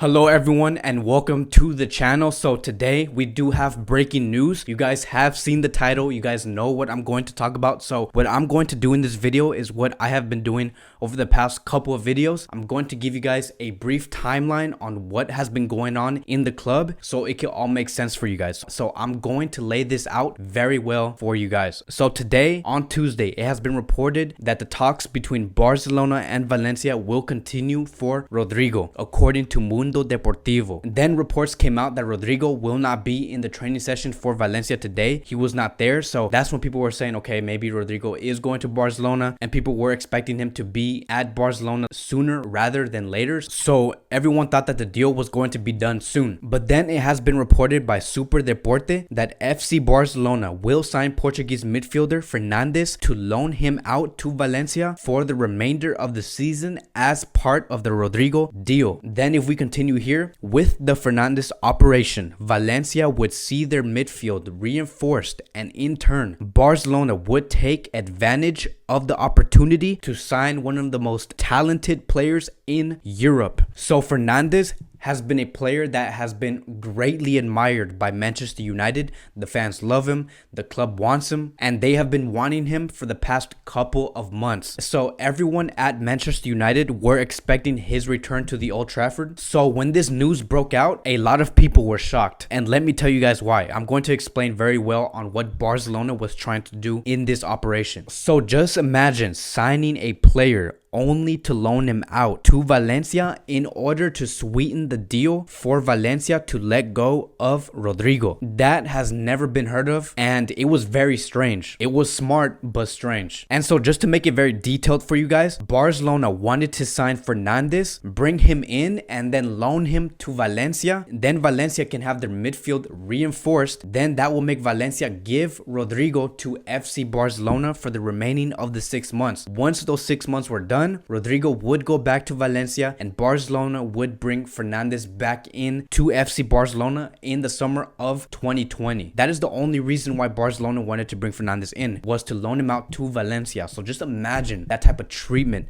Hello everyone and welcome to the channel. So today we do have breaking news. You guys have seen the title. You guys know what I'm going to talk about. So what I'm going to do in this video is what I have been doing over the past couple of videos. I'm going to give you guys a brief timeline on what has been going on in the club so it can all make sense for you guys. So I'm going to lay this out very well for you guys. So today on Tuesday, it has been reported that the talks between Barcelona and Valencia will continue for Rodrigo, according to Mundo Deportivo. Then reports came out that Rodrigo will not be in the training session for Valencia today. He was not there, so that's when people were saying, okay, maybe Rodrigo is going to Barcelona, and people were expecting him to be at Barcelona sooner rather than later. So everyone thought that the deal was going to be done soon. But then it has been reported by Super Deporte that FC Barcelona will sign Portuguese midfielder Fernandes to loan him out to Valencia for the remainder of the season as part of the Rodrigo deal. Then if we continue here with the Fernandes operation, Valencia would see their midfield reinforced, and in turn Barcelona would take advantage of the opportunity to sign one of the most talented players in Europe. So Fernandes has been a player that has been greatly admired by Manchester United. The fans love him, the club wants him, and they have been wanting him for the past couple of months. So everyone at Manchester United were expecting his return to the Old Trafford. So when this news broke out, a lot of people were shocked. And let me tell you guys why. I'm going to explain very well on what Barcelona was trying to do in this operation. So just imagine signing a player only to loan him out to Valencia in order to sweeten the deal for Valencia to let go of Rodrigo. That has never been heard of, and it was very strange. It was smart but strange. And so just to make it very detailed for you guys, Barcelona wanted to sign Fernandes, bring him in, and then loan him to Valencia. Then Valencia can have their midfield reinforced. Then that will make Valencia give Rodrigo to FC Barcelona for the remaining of the 6 months. Once those 6 months were done, Rodrigo would go back to Valencia and Barcelona would bring Fernandes back in to FC Barcelona in the summer of 2020. That is the only reason why Barcelona wanted to bring Fernandes in, was to loan him out to Valencia. So just imagine that type of treatment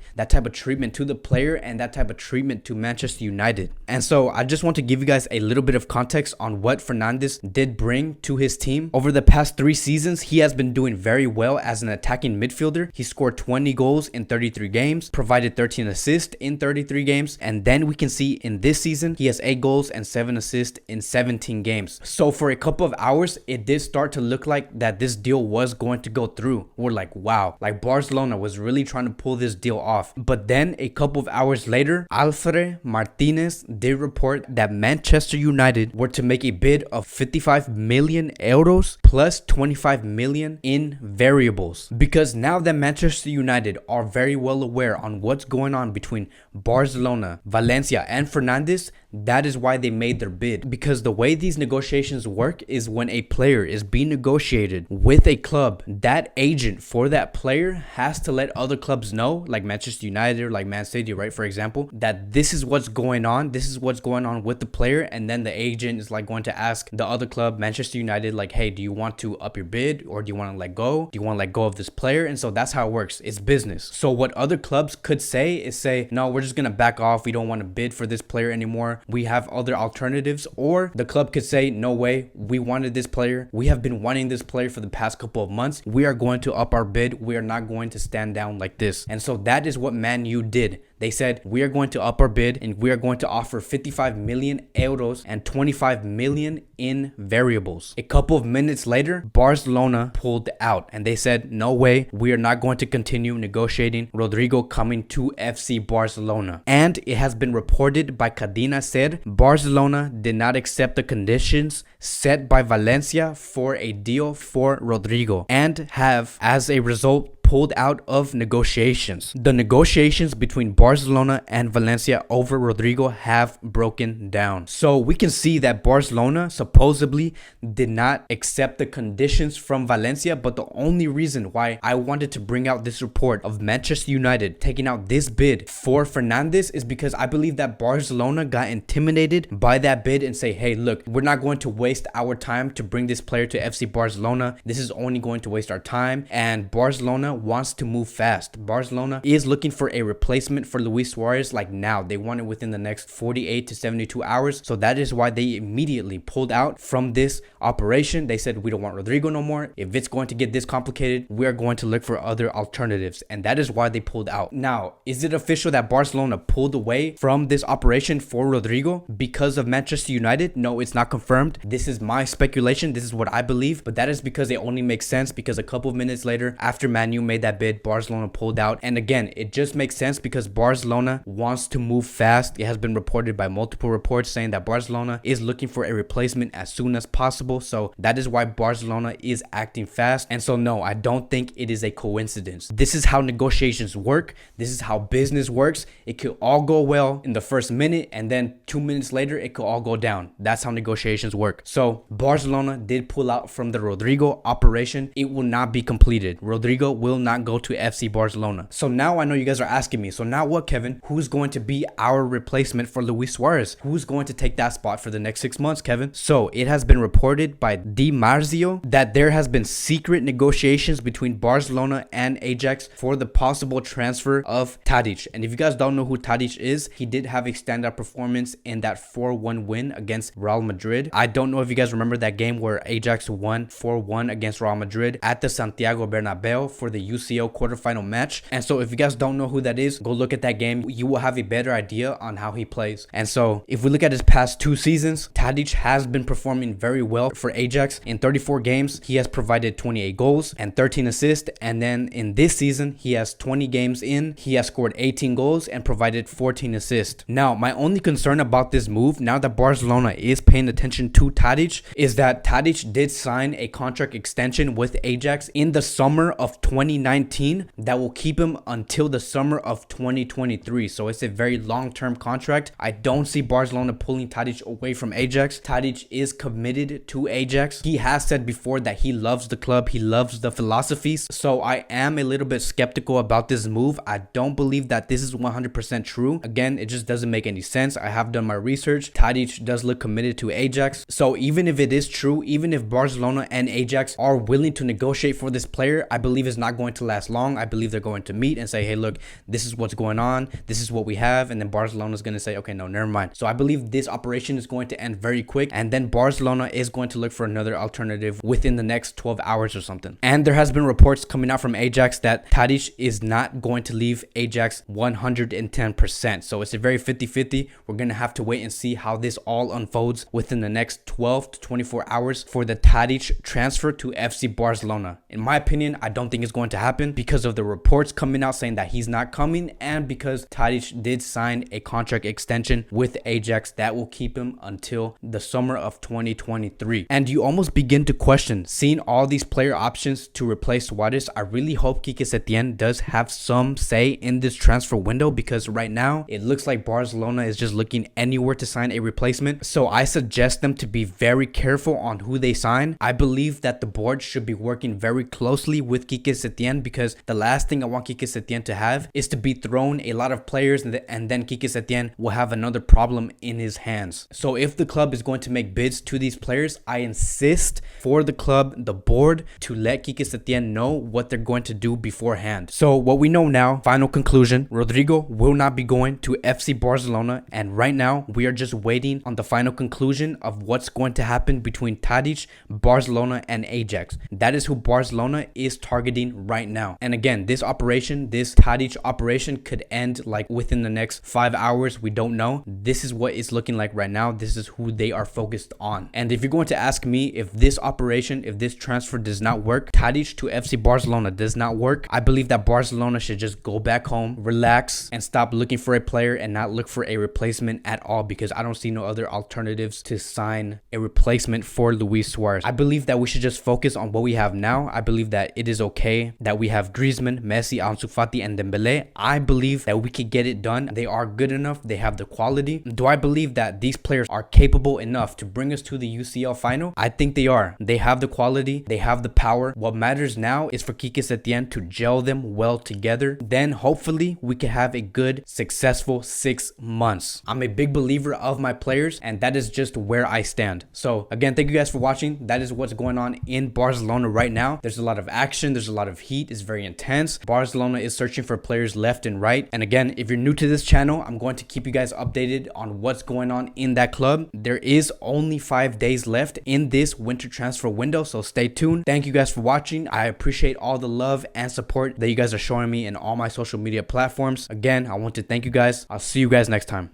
to the player and that type of treatment to Manchester United. And so I just want to give you guys a little bit of context on what Fernandes did bring to his team. Over the past 3 seasons, he has been doing very well as an attacking midfielder. He scored 20 goals in 33 games. Provided 13 assists in 33 games, and then we can see in this season he has 8 goals and 7 assists in 17 games. So for a couple of hours it did start to look like that this deal was going to go through. We're like, wow, like Barcelona was really trying to pull this deal off. But then a couple of hours later, Alfred Martinez did report that Manchester United were to make a bid of 55 million euros plus 25 million in variables, because now that Manchester United are very well aware on what's going on between Barcelona, Valencia, and Fernandes. That is why they made their bid, because the way these negotiations work is when a player is being negotiated with a club, that agent for that player has to let other clubs know, like Manchester United or like Man City, right, for example, that this is what's going on, with the player. And then the agent is like going to ask the other club, Manchester United, like, hey, do you want to up your bid, or do you want to let go? Do you want to let go of this player? And so that's how it works. It's business. So what other clubs could say is say, no, we're just gonna back off, we don't want to bid for this player anymore, we have other alternatives. Or the club could say, no way, we wanted this player, we have been wanting this player for the past couple of months, we are going to up our bid, we are not going to stand down like this. And so that is what Man U did. They said, we are going to up our bid and we are going to offer 55 million euros and 25 million in variables. A couple of minutes later, Barcelona pulled out and they said, no way, we are not going to continue negotiating Rodrigo coming to FC Barcelona. And it has been reported by Cadena Ser, Barcelona did not accept the conditions set by Valencia for a deal for Rodrigo and have, as a result, pulled out of negotiations. The negotiations between Barcelona and Valencia over Rodrigo have broken down. So we can see that Barcelona supposedly did not accept the conditions from Valencia, but the only reason why I wanted to bring out this report of Manchester United taking out this bid for Fernandes is because I believe that Barcelona got intimidated by that bid and say, hey, look, we're not going to waste our time to bring this player to FC Barcelona. This is only going to waste our time. And Barcelona wants to move fast. Barcelona is looking for a replacement for Luis Suarez like now. They want it within the next 48 to 72 hours. So that is why they immediately pulled out from this operation. They said, we don't want Rodrigo no more. If it's going to get this complicated, we are going to look for other alternatives. And that is why they pulled out. Now, is it official that Barcelona pulled away from this operation for Rodrigo because of Manchester United? No, it's not confirmed. This is my speculation. This is what I believe. But that is because it only makes sense because a couple of minutes later, after Man U made that bid, Barcelona pulled out. And again, it just makes sense because Barcelona wants to move fast. It has been reported by multiple reports saying that Barcelona is looking for a replacement as soon as possible. So that is why Barcelona is acting fast. And so no, I don't think it is a coincidence. This is how negotiations work. This is how business works. It could all go well in the first minute, and then 2 minutes later, it could all go down. That's how negotiations work. So Barcelona did pull out from the Rodrigo operation. It will not be completed. Rodrigo will not go to FC Barcelona. So now I know you guys are asking me, so now what, Kevin? Who's going to be our replacement for Luis Suarez? Who's going to take that spot for the next 6 months, Kevin? So it has been reported by Di Marzio that there has been secret negotiations between Barcelona and Ajax for the possible transfer of Tadic. And if you guys don't know who Tadic is, he did have a standout performance in that 4-1 win against Real Madrid. I don't know if you guys remember that game where Ajax won 4-1 against Real Madrid at the Santiago Bernabeu for the UCL quarterfinal match. And so if you guys don't know who that is, go look at that game. You will have a better idea on how he plays. And so if we look at his past 2 seasons, Tadic has been performing very well for Ajax. In 34 games, he has provided 28 goals and 13 assists. And then in this season, he has 20 games in. He has scored 18 goals and provided 14 assists. Now, my only concern about this move, now that Barcelona is paying attention to Tadic, is that Tadic did sign a contract extension with Ajax in the summer of 2019 that will keep him until the summer of 2023. So it's a very long-term contract. I don't see Barcelona pulling Tadic away from Ajax. Tadic is committed to Ajax. He has said before that he loves the club. He loves the philosophies. So I am a little bit skeptical about this move. I don't believe that this is 100% true. Again, it just doesn't make any sense. I have done my research. Tadic does look committed to Ajax. So even if it is true, even if Barcelona and Ajax are willing to negotiate for this player, I believe it's not going to last long. I believe they're going to meet and say, hey, look, this is what's going on. This is what we have. And then Barcelona is going to say, okay, no, never mind. So I believe this operation is going to end very quick. And then Barcelona is going to look for another alternative within the next 12 hours or something. And there has been reports coming out from Ajax that Tadic is not going to leave Ajax 110%. So it's a very 50-50. We're going to have to wait and see how this all unfolds within the next 12 to 24 hours for the Tadic transfer to FC Barcelona. In my opinion, I don't think it's going to happen because of the reports coming out saying that he's not coming, and because Tadic did sign a contract extension with Ajax that will keep him until the summer of 2023. And you almost begin to question, seeing all these player options to replace Suarez, I really hope Quique Setién does have some say in this transfer window, because right now it looks like Barcelona is just looking anywhere to sign a replacement. So I suggest them to be very careful on who they sign. I believe that the board should be working very closely with Quique Setién, because the last thing I want Quique Setién to have is to be thrown a lot of players and then Quique Setién will have another problem in his hands. So if the club is going to make bids to these players, I insist for the club, the board, to let Quique Setién know what they're going to do beforehand. So what we know now, final conclusion, Rodrigo will not be going to FC Barcelona, and right now we are just waiting on the final conclusion of what's going to happen between Tadic, Barcelona, and Ajax. That is who Barcelona is targeting right now. And again, this operation, this Tadic operation, could end like within the next 5 hours. We don't know. This is what it's looking like right now. This is who they are focused on. And if you're going to ask me if this operation, if this transfer does not work, Tadic to FC Barcelona does not work, I believe that Barcelona should just go back home, relax, and stop looking for a player and not look for a replacement at all, because I don't see no other alternatives to sign a replacement for Luis Suarez. I believe that we should just focus on what we have now. I believe that it is okay that we have Griezmann, Messi, Ansu Fati, and Dembele. I believe that we could get it done. They are good enough. They have the quality. Do I believe that these players are capable enough to bring us to the UCL final? I think they are. They have the quality. They have the power. What matters now is for Quique Setién to gel them well together. Then hopefully we can have a good, successful 6 months. I'm a big believer of my players, and that is just where I stand. So again, thank you guys for watching. That is what's going on in Barcelona right now. There's a lot of action. There's a lot of heat is very intense. Barcelona is searching for players left and right. And again, if you're new to this channel, I'm going to keep you guys updated on what's going on in that club. There is only 5 days left in this winter transfer window, so stay tuned. Thank you guys for watching. I appreciate all the love and support that you guys are showing me in all my social media platforms. Again, I want to thank you guys. I'll see you guys next time.